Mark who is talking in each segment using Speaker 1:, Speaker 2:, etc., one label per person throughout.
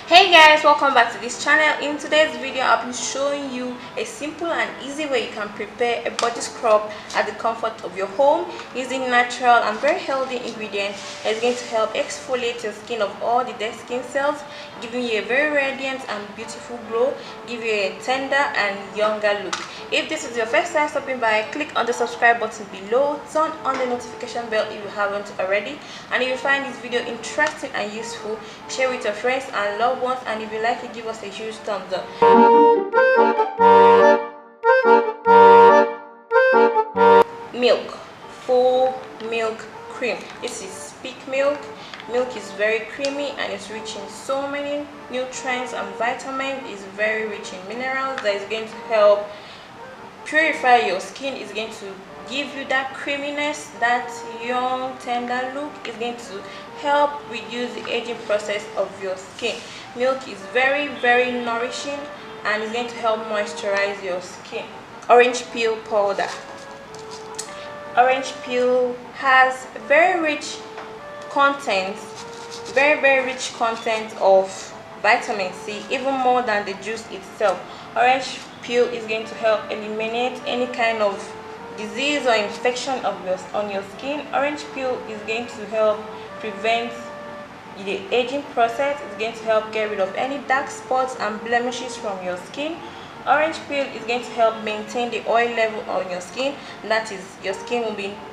Speaker 1: Hey guys, welcome back to this channel. In today's video I'll be showing you a simple and easy way you can prepare a body scrub at the comfort of your home using natural and very healthy ingredients. It's going to help exfoliate your skin of all the dead skin cells, giving you a very radiant and beautiful glow, give you a tender and younger look. If this is your first time stopping by, click on the subscribe button below, turn on the notification bell if you haven't already, and if you find this video interesting and useful, share with your friends and loved ones, and if you like it, give us a huge thumbs up. Milk, full milk cream. This is peak milk. Milk is very creamy and it's rich in so many nutrients and vitamins. It's very rich in minerals that is going to help purify your skin. Is going to give you that creaminess, that young tender look. Is going to help reduce the aging process of your skin. Milk is very nourishing and is going to help moisturize your skin. Orange peel powder. Orange peel has very rich content, very rich content of vitamin C, even more than the juice itself. Orange peel is going to help eliminate any kind of disease or infection on your skin. Orange peel is going to help prevent the aging process. It's going to help get rid of any dark spots and blemishes from your skin. Orange peel is going to help maintain the oil level on your skin. That is, your skin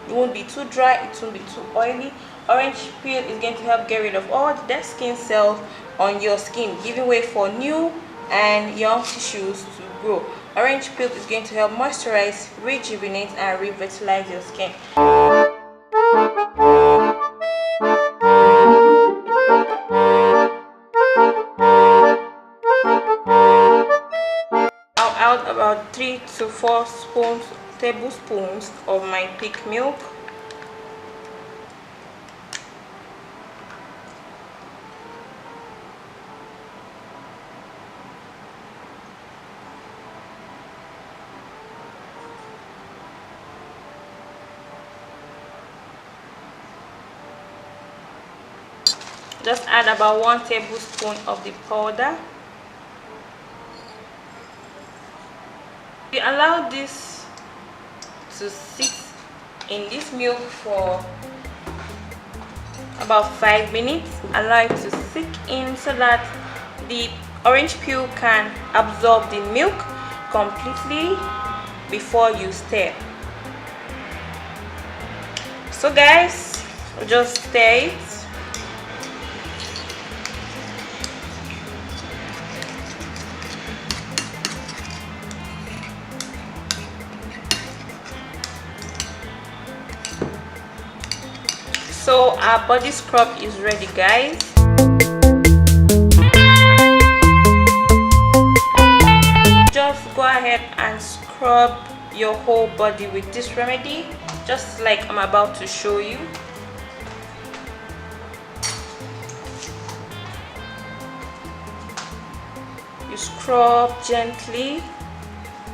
Speaker 1: won't be too dry, it won't be too oily. Orange peel is going to help get rid of all the dead skin cells on your skin, giving way for new and young tissues to grow. Orange peel is going to help moisturize, rejuvenate and revitalize your skin. I'll add about 3 to 4 tablespoons of my peak milk. Just add about 1 tablespoon of the powder. You allow this to sit in this milk for about 5 minutes. Allow it to sink in so that the orange peel can absorb the milk completely before you stir. So guys, just stir it. So our body scrub is ready, guys. Just go ahead and scrub your whole body with this remedy, just like I'm about to show you. You scrub gently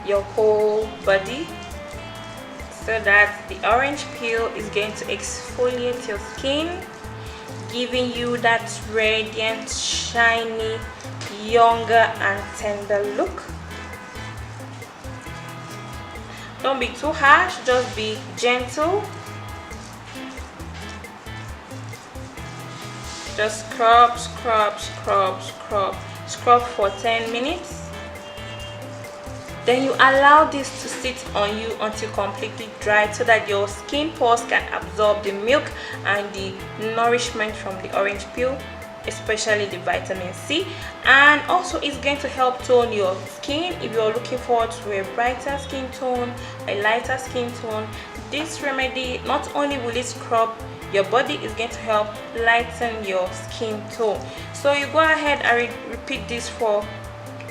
Speaker 1: your whole body so that the orange peel is going to exfoliate your skin, giving you that radiant, shiny, younger and tender look. Don't be too harsh, just be gentle. Just scrub for 10 minutes. Then you allow this to sit on you until completely dry so that your skin pores can absorb the milk and the nourishment from the orange peel, especially the vitamin C. And also it's going to help tone your skin. If you're looking forward to a brighter skin tone, a lighter skin tone, this remedy, not only will it scrub your body, is going to help lighten your skin tone. So you go ahead and repeat this for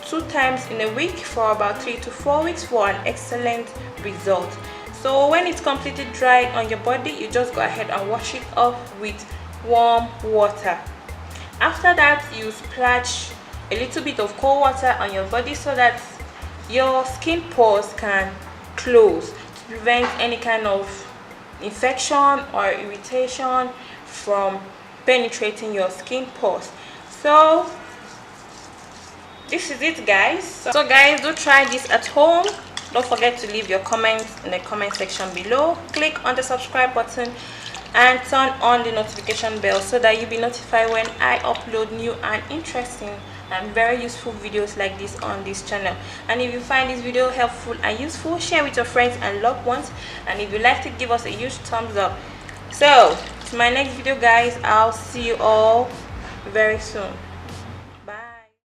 Speaker 1: 2 times in a week for about 3 to 4 weeks for an excellent result. So when it's completely dry on your body, you just go ahead and wash it off with warm water. After that, you splash a little bit of cold water on your body so that your skin pores can close to prevent any kind of infection or irritation from penetrating your skin pores. So this is it, guys. So guys, do try this at home. Don't forget to leave your comments in the comment section below. Click on the subscribe button and turn on the notification bell so that you'll be notified when I upload new and interesting and very useful videos like this on this channel. And if you find this video helpful and useful, share with your friends and loved ones. And if you like to, give us a huge thumbs up. So to my next video, guys, I'll see you all very soon.